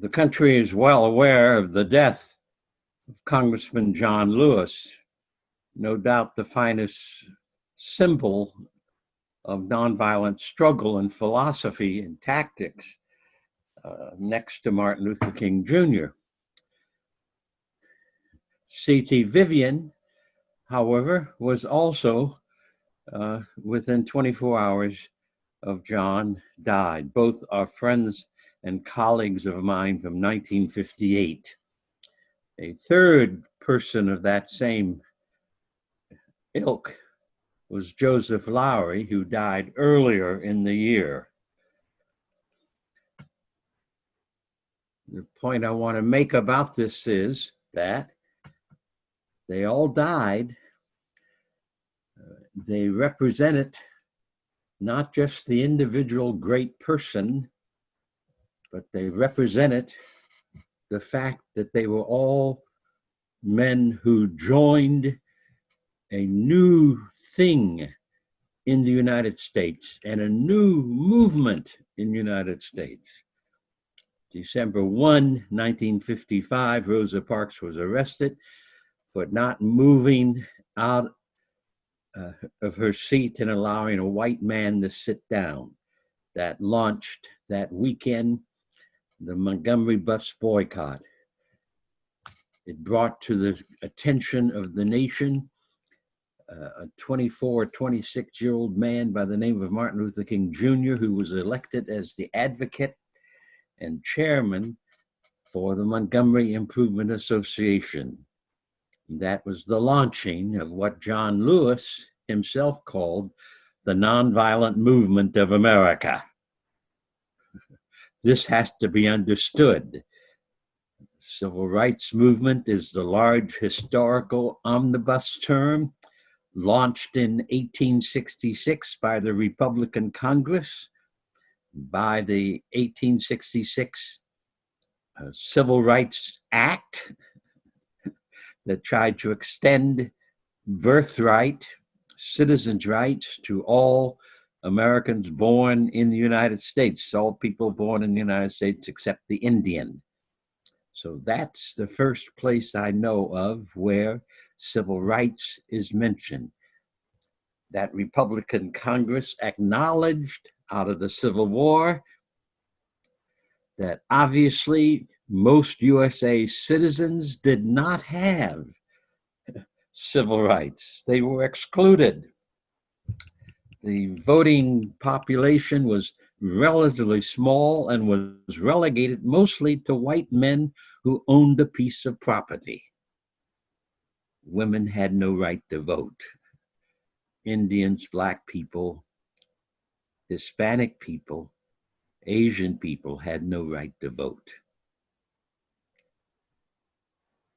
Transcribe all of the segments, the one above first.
The country is well aware of the death of Congressman John Lewis, no doubt the finest symbol of nonviolent struggle and philosophy and tactics, next to Martin Luther King Jr. C.T. Vivian, however, was also within 24 hours of John died. Both are friends and colleagues of mine from 1958. A third person of that same ilk was Joseph Lowery, who died earlier in the year. The point I want to make about this is that they all died. They represented not just the individual great person, but they represented the fact that they were all men who joined a new thing in the United States and a new movement in the United States. December 1, 1955, Rosa Parks was arrested for not moving out of her seat and allowing a white man to sit down. That launched that weekend the Montgomery bus boycott. It brought to the attention of the nation a 24, 26-year-old man by the name of Martin Luther King Jr., who was elected as the advocate and chairman for the Montgomery Improvement Association. That was the launching of what John Lewis himself called the nonviolent movement of America. This has to be understood. Civil rights movement is the large historical omnibus term launched in 1866 by the Republican Congress, by the 1866 Civil Rights Act that tried to extend birthright, citizens' rights to all Americans born in the United States, all people born in the United States except the Indian. So that's the first place I know of where civil rights is mentioned. That Republican Congress acknowledged out of the Civil War that obviously most USA citizens did not have civil rights. They were excluded. The voting population was relatively small and was relegated mostly to white men who owned a piece of property. Women had no right to vote. Indians, Black people, Hispanic people, Asian people had no right to vote.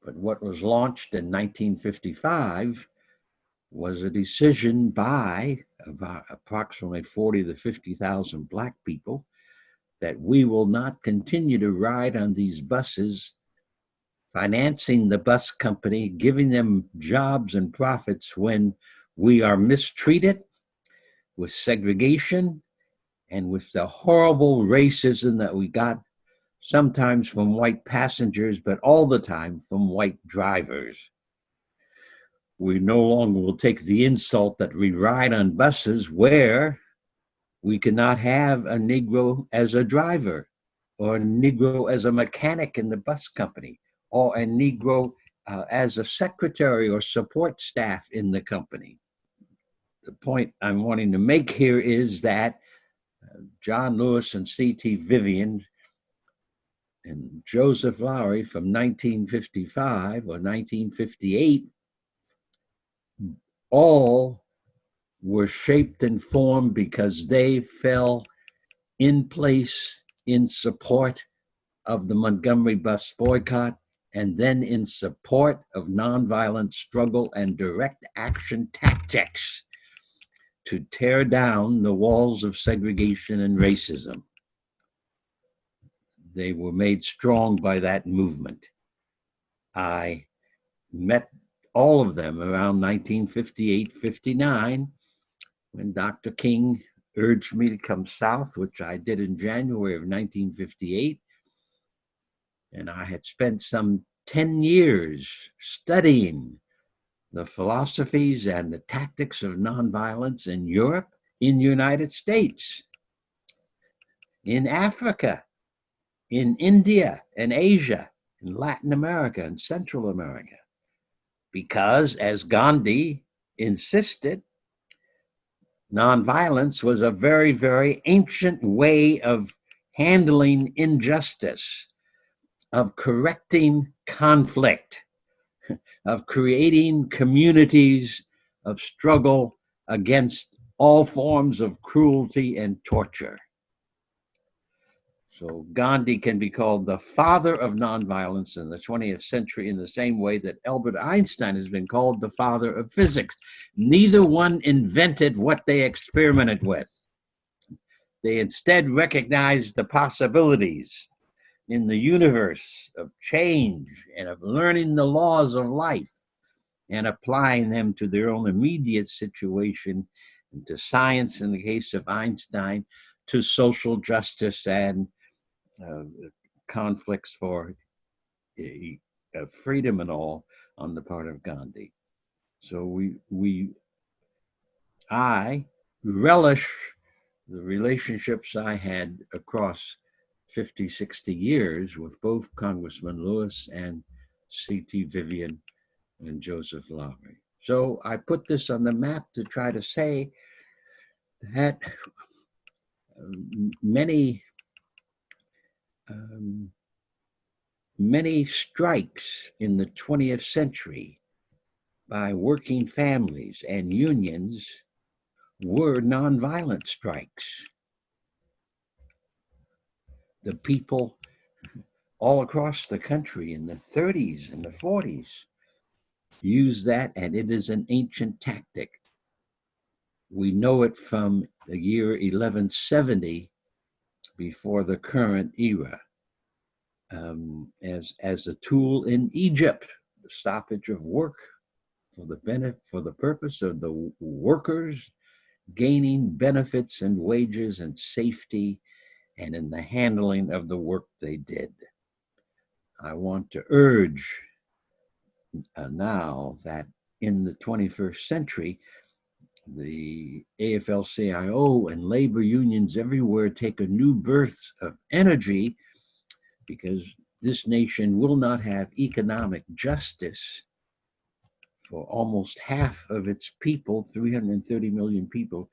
But what was launched in 1955 was a decision by about approximately 40 to 50,000 Black people that we will not continue to ride on these buses, financing the bus company, giving them jobs and profits when we are mistreated with segregation and with the horrible racism that we got sometimes from white passengers, but all the time from white drivers. We no longer will take the insult that we ride on buses where we cannot have a Negro as a driver or a Negro as a mechanic in the bus company or a Negro as a secretary or support staff in the company. The point I'm wanting to make here is that John Lewis and C.T. Vivian and Joseph Lowery from 1955 or 1958 all were shaped and formed because they fell in place in support of the Montgomery bus boycott and then in support of nonviolent struggle and direct action tactics to tear down the walls of segregation and racism. They were made strong by that movement. I met all of them around 1958-59 when Dr. King urged me to come south, which I did in January of 1958. And I had spent some 10 years studying the philosophies and the tactics of nonviolence in Europe, in the United States, in Africa, in India and Asia, in Latin America and Central America. Because, as Gandhi insisted, nonviolence was a very, very ancient way of handling injustice, of correcting conflict, of creating communities of struggle against all forms of cruelty and torture. So Gandhi can be called the father of nonviolence in the 20th century, in the same way that Albert Einstein has been called the father of physics. Neither one invented what they experimented with. They instead recognized the possibilities in the universe of change and of learning the laws of life and applying them to their own immediate situation, and to science in the case of Einstein, to social justice and conflicts for freedom and all on the part of Gandhi. So I relish the relationships I had across 50, 60 years with both Congressman Lewis and C.T. Vivian and Joseph Lowery. So I put this on the map to try to say that many strikes in the 20th century by working families and unions were nonviolent strikes. The people all across the country in the 30s and the 40s used that, and it is an ancient tactic. We know it from the year 1170 before the current era, as a tool in Egypt, the stoppage of work for the purpose of the workers gaining benefits and wages and safety, and in the handling of the work they did. I want to urge now that in the 21st century, the AFL-CIO and labor unions everywhere take a new birth of energy, because this nation will not have economic justice for almost half of its people, 330 million people,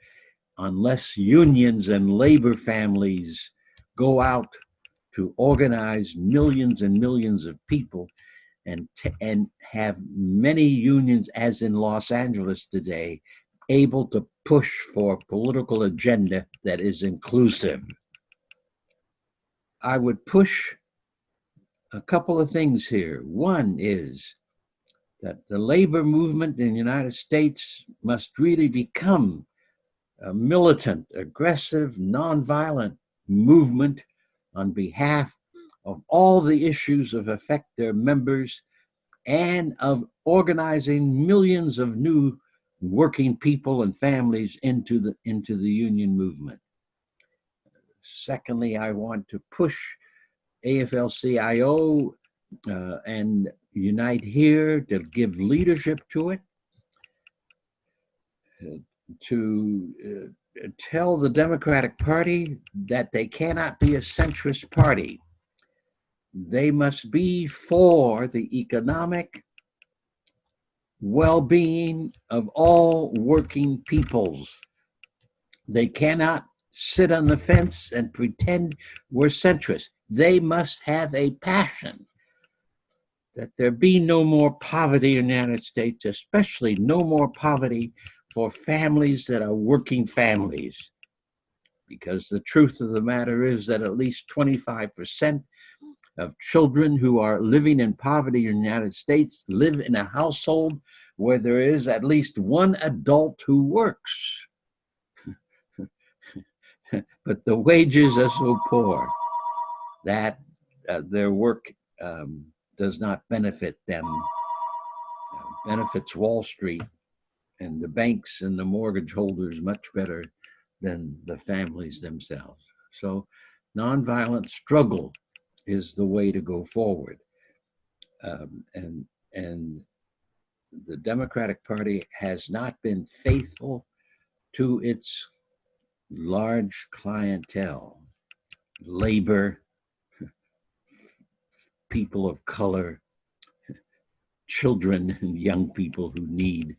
unless unions and labor families go out to organize millions and millions of people and have many unions, as in Los Angeles today, able to push for a political agenda that is inclusive. I would push a couple of things here. One is that the labor movement in the United States must really become a militant, aggressive, nonviolent movement on behalf of all the issues that affect their members, and of organizing millions of new working people and families into the union movement. Secondly, I want to push AFL-CIO and Unite Here to give leadership to it, to tell the Democratic Party that they cannot be a centrist party. They must be for the economic well-being of all working peoples. They cannot sit on the fence and pretend we're centrist. They must have a passion that there be no more poverty in the United States, especially no more poverty for families that are working families. Because the truth of the matter is that at least 25% of children who are living in poverty in the United States live in a household where there is at least one adult who works. But the wages are so poor that their work does not benefit them, benefits Wall Street and the banks and the mortgage holders much better than the families themselves. So nonviolent struggle is the way to go forward. And the Democratic Party has not been faithful to its large clientele, labor, people of color, children and young people who need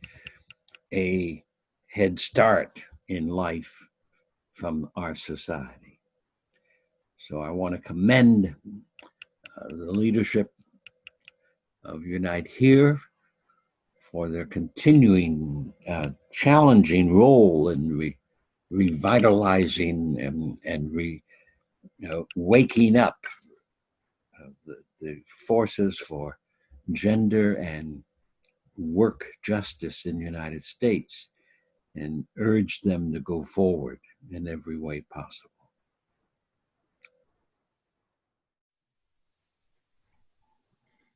a head start in life from our society. So I want to commend the leadership of Unite Here for their continuing challenging role in revitalizing and waking up the forces for gender and work justice in the United States, and urge them to go forward in every way possible.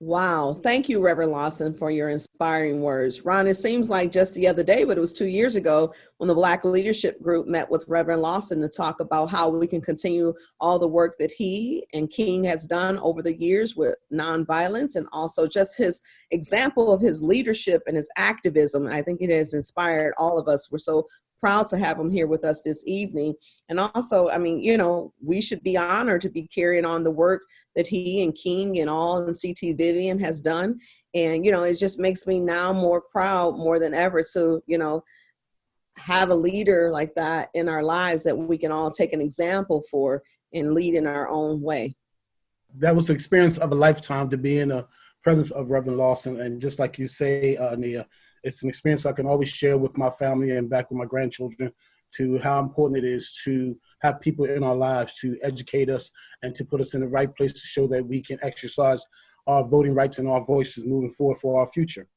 Wow. Thank you, Reverend Lawson, for your inspiring words. Ron, it seems like just the other day, but it was 2 years ago when the Black Leadership Group met with Reverend Lawson to talk about how we can continue all the work that he and King has done over the years with nonviolence, and also just his example of his leadership and his activism. I think it has inspired all of us. We're so proud to have him here with us this evening. And also, I mean, we should be honored to be carrying on the work that he and King and all and CT Vivian has done. And, it just makes me now more proud more than ever to, have a leader like that in our lives that we can all take an example for and lead in our own way. That was the experience of a lifetime to be in the presence of Reverend Lawson. And just like you say, Nia, it's an experience I can always share with my family and back with my grandchildren, to how important it is to have people in our lives to educate us and to put us in the right place to show that we can exercise our voting rights and our voices moving forward for our future.